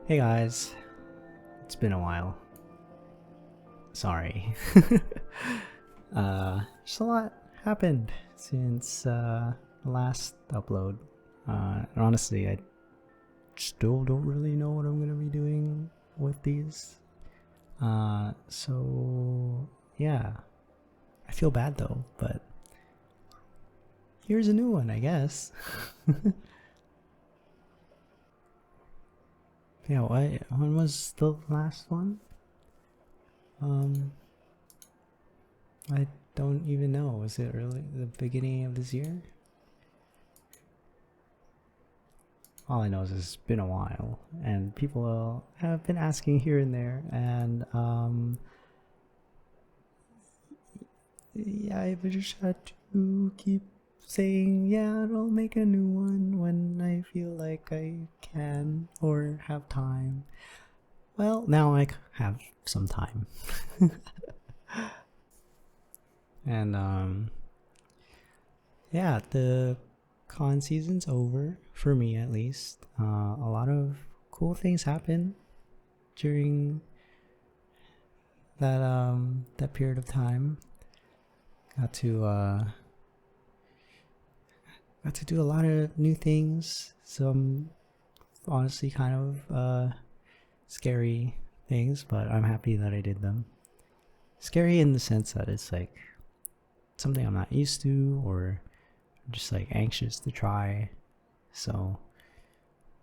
Hey guys, it's been a while. Sorry. Just a lot happened since the last upload. And honestly, I still don't really know what I'm gonna be doing with these. So yeah, I feel bad though, but here's a new one, I guess. Yeah, when was the last one? Um, I don't even know. Was it early the beginning of this year? All I know is it's been a while, and people have been asking here and there, and yeah, I just had to keep saying, yeah, I'll make a new one when I feel like I can or have time. Well, now I have some time, and yeah, the con season's over for me at least. A lot of cool things happen during that period of time. Got to got to do a lot of new things. Some honestly kind of scary things, but I'm happy that I did them. Scary in the sense that it's like something I'm not used to, or just like anxious to try. So,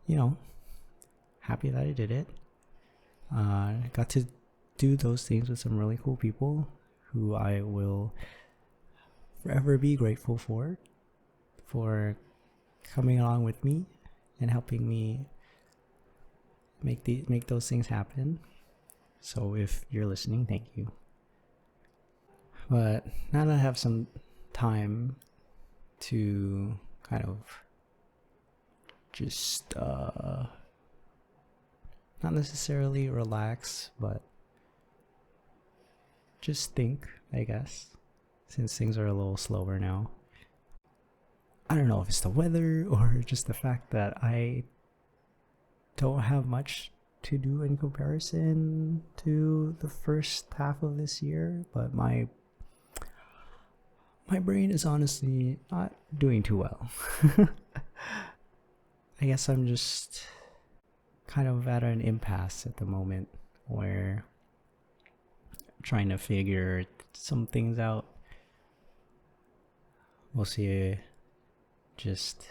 you know, happy that I did it. Got to do those things with some really cool people who I will forever be grateful for coming along with me and helping me make those things happen. So if you're listening, thank you. But now that I have some time to kind of just not necessarily relax, but just think, I guess, since things are a little slower now. I don't know if it's the weather or just the fact that I don't have much to do in comparison to the first half of this year, but my brain is honestly not doing too well. I guess I'm just kind of at an impasse at the moment where I'm trying to figure some things out. We'll see just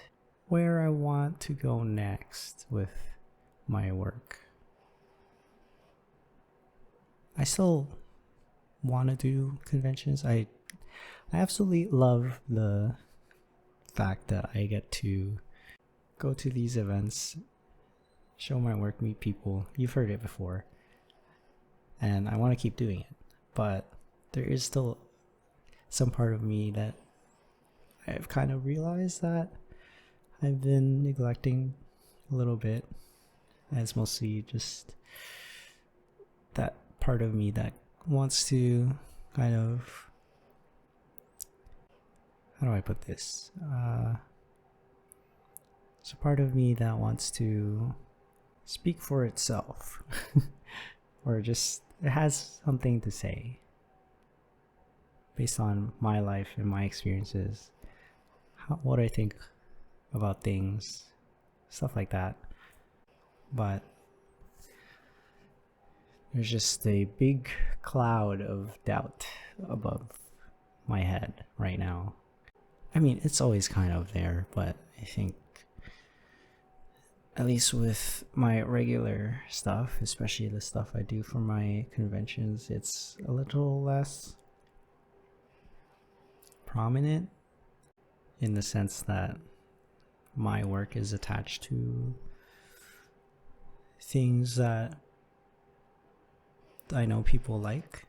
where I want to go next with my work. I still want to do conventions. I absolutely love the fact that I get to go to these events, show my work, meet people. You've heard it before. And I want to keep doing it. But there is still some part of me that I've kind of realized that I've been neglecting a little bit. And it's mostly just that part of me that wants to kind of, how do I put this? It's a part of me that wants to speak for itself, or just it has something to say based on my life and my experiences, what I think about things, stuff like that. But there's just a big cloud of doubt above my head right now. I mean, it's always kind of there, but I think at least with my regular stuff, especially the stuff I do for my conventions, it's a little less prominent in the sense that my work is attached to things that I know people like.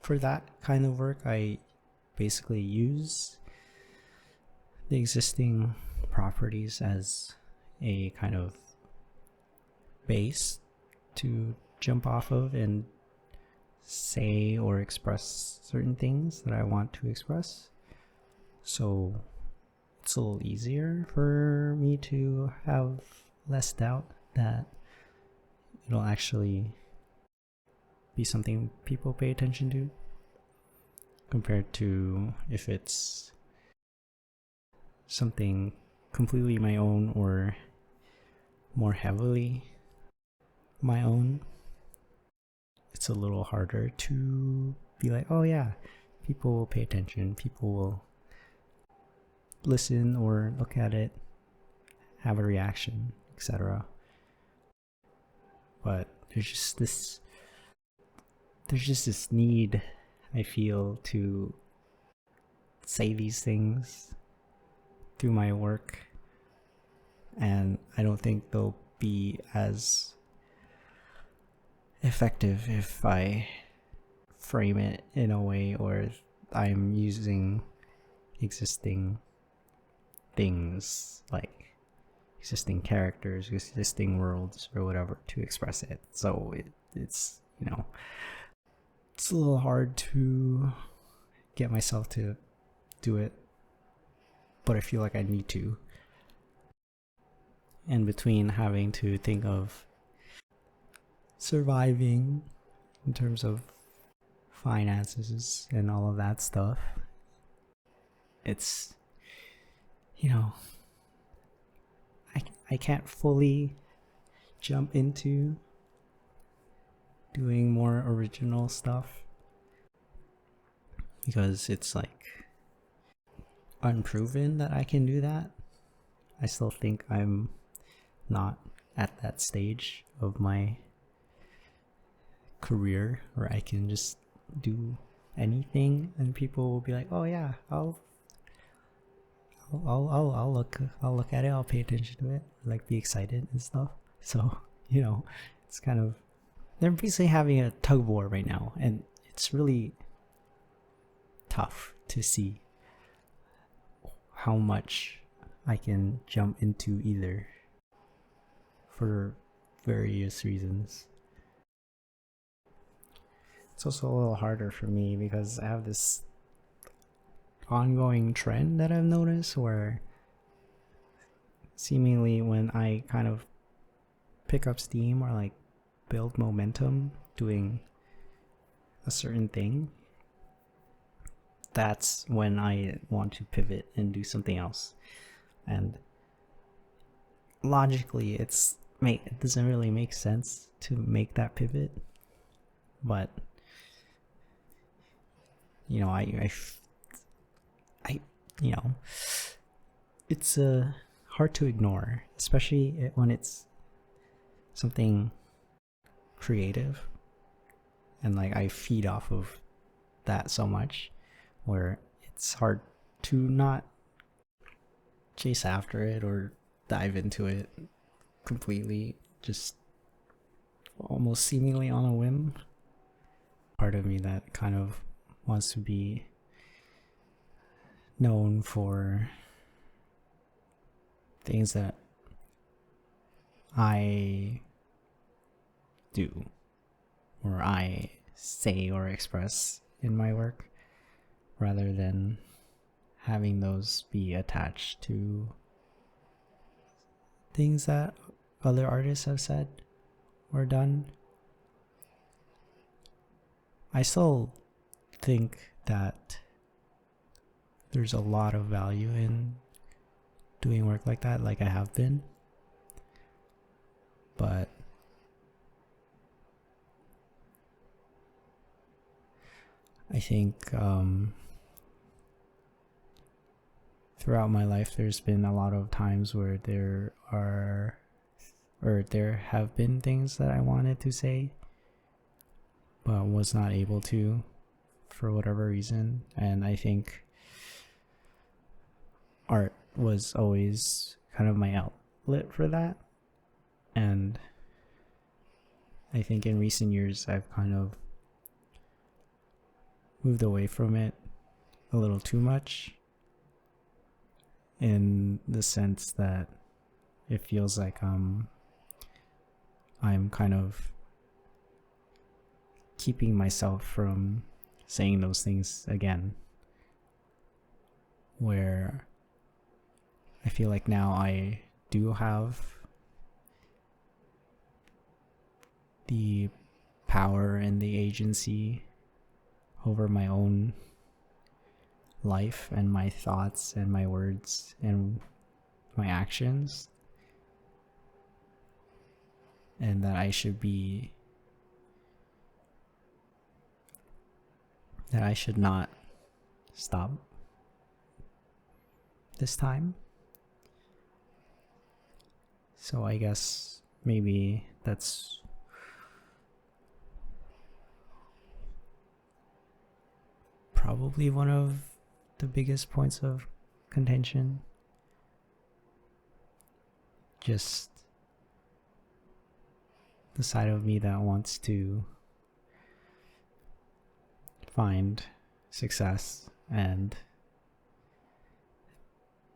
For that kind of work, I basically use the existing properties as a kind of base to jump off of and say or express certain things that I want to express. So it's a little easier for me to have less doubt that it'll actually be something people pay attention to, compared to if it's something completely my own or more heavily my own. It's a little harder to be like, oh yeah, people will pay attention, people will listen or look at it, have a reaction, etc. But there's just this need I feel to say these things through my work, and I don't think they'll be as effective if I frame it in a way or I'm using existing things like existing characters, existing worlds, or whatever to express it. So it's it's a little hard to get myself to do it, but I feel like I need to. And between having to think of surviving in terms of finances and all of that stuff, it's, I can't fully jump into doing more original stuff because it's like unproven that I can do that. I still think I'm not at that stage of my career where I can just do anything and people will be like, oh yeah, I'll look at it, I'll pay attention to it, like be excited and stuff. So it's kind of, they're basically having a tug of war right now, and it's really tough to see how much I can jump into either for various reasons. It's also a little harder for me because I have this ongoing trend that I've noticed where seemingly when I kind of pick up steam or like build momentum doing a certain thing, that's when I want to pivot and do something else. And logically it doesn't really make sense to make that pivot, but it's hard to ignore, especially when it's something creative and like I feed off of that so much, where it's hard to not chase after it or dive into it completely, just almost seemingly on a whim. Part of me that kind of wants to be known for things that I do or I say or express in my work, rather than having those be attached to things that other artists have said or done. I still think that there's a lot of value in doing work like that, like I have been, but I think throughout my life there's been a lot of times where there have been things that I wanted to say but was not able to for whatever reason, and I think art was always kind of my outlet for that. And I think in recent years I've kind of moved away from it a little too much, in the sense that it feels like I'm kind of keeping myself from saying those things again, where I feel like now I do have the power and the agency over my own life and my thoughts and my words and my actions, and that I should not stop this time. So I guess maybe that's probably one of the biggest points of contention. Just the side of me that wants to find success and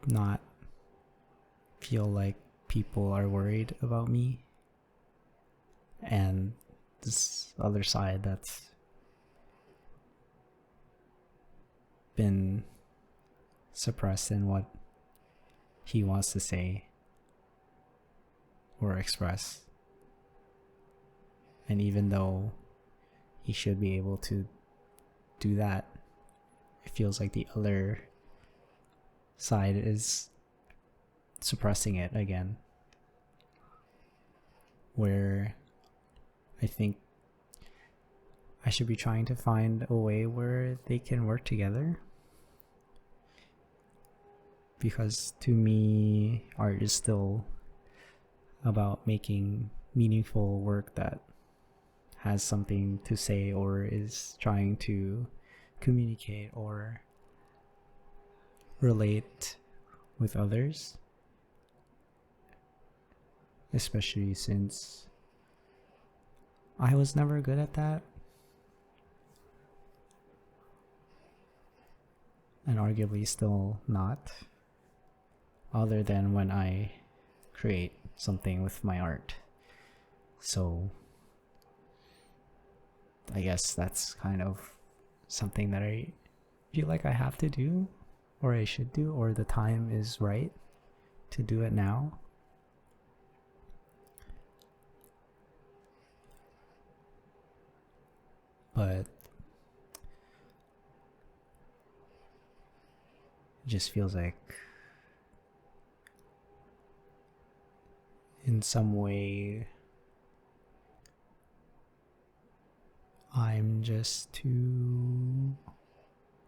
not feel like people are worried about me, and this other side that's been suppressed in what he wants to say or express. And even though he should be able to do that, it feels like the other side is suppressing it again, where I think I should be trying to find a way where they can work together. Because to me, art is still about making meaningful work that has something to say or is trying to communicate or relate with others. Especially since I was never good at that. And arguably still not. Other than when I create something with my art. So I guess that's kind of something that I feel like I have to do, or I should do, or the time is right to do it now. But it just feels like in some way I'm just too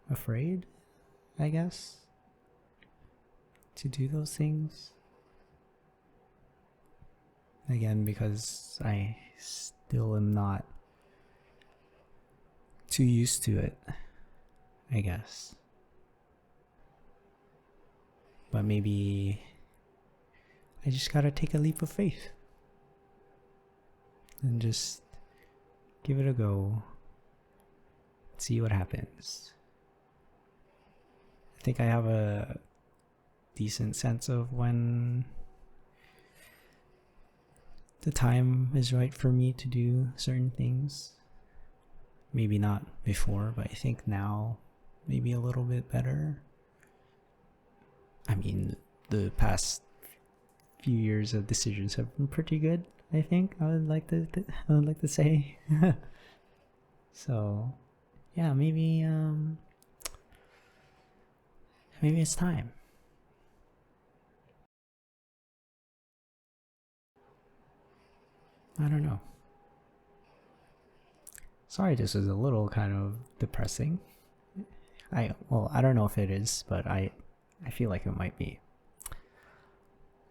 afraid, I guess, to do those things. Again, because I still am not too used to it, I guess. But maybe I just gotta take a leap of faith and just give it a go, see what happens. I think I have a decent sense of when the time is right for me to do certain things. Maybe not before, but I think now maybe a little bit better. I mean, the past few years of decisions have been pretty good, I think. I would like to say. So, yeah, maybe it's time. I don't know. Sorry, this is a little kind of depressing. I don't know if it is, but I feel like it might be.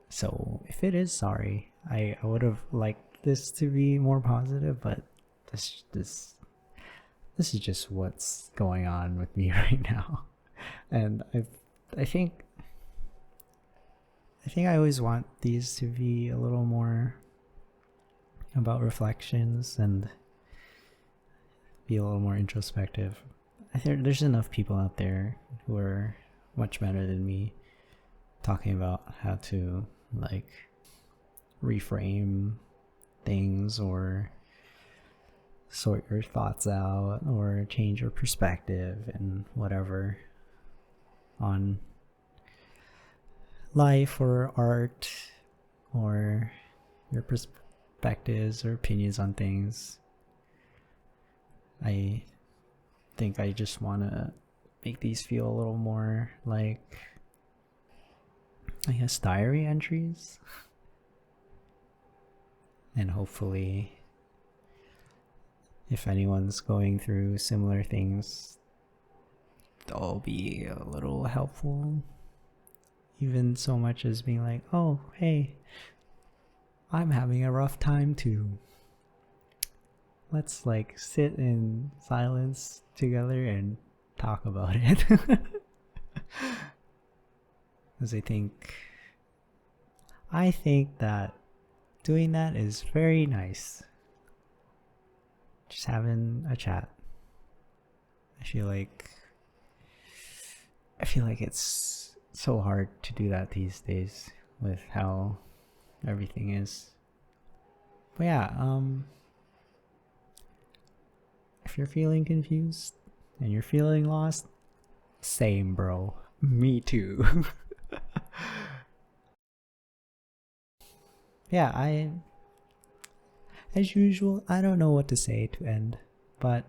So if it is, sorry. I would have liked this to be more positive, but this is just what's going on with me right now. And I think I always want these to be a little more about reflections and be a little more introspective. I think there's enough people out there who are much better than me talking about how to reframe things or sort your thoughts out or change your perspective and whatever on life or art or your perspectives or opinions on things. I think I just want to make these feel a little more like, I guess, diary entries. And hopefully, if anyone's going through similar things, they'll be a little helpful. Even so much as being like, oh, hey, I'm having a rough time too. Let's like sit in silence together and talk about it. Because I think that doing that is very nice. Just having a chat. I feel like it's so hard to do that these days with how everything is. But yeah, if you're feeling confused and you're feeling lost, same, bro. Me too. Yeah, as usual, I don't know what to say to end, but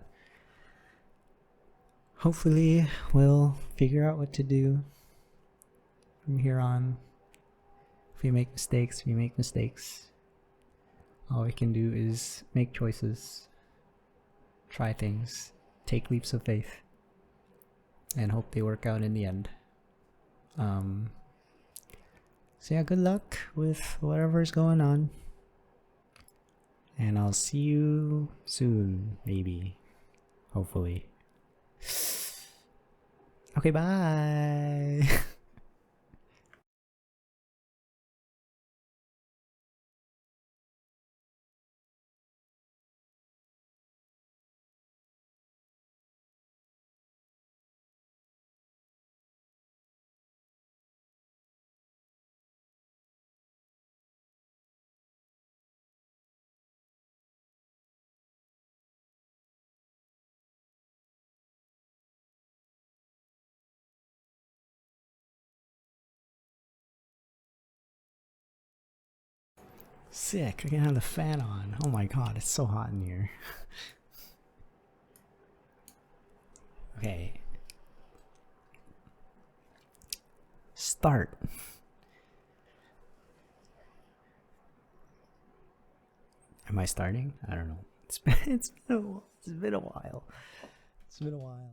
hopefully we'll figure out what to do from here on. If we make mistakes, we make mistakes. All we can do is make choices, try things, take leaps of faith, and hope they work out in the end. So yeah, good luck with whatever's going on. And I'll see you soon, maybe. Hopefully. Okay, bye! Sick, I can have the fan on. Oh my god, it's so hot in here. Okay. Start. Am I starting? I don't know. It's been a while. It's been a while.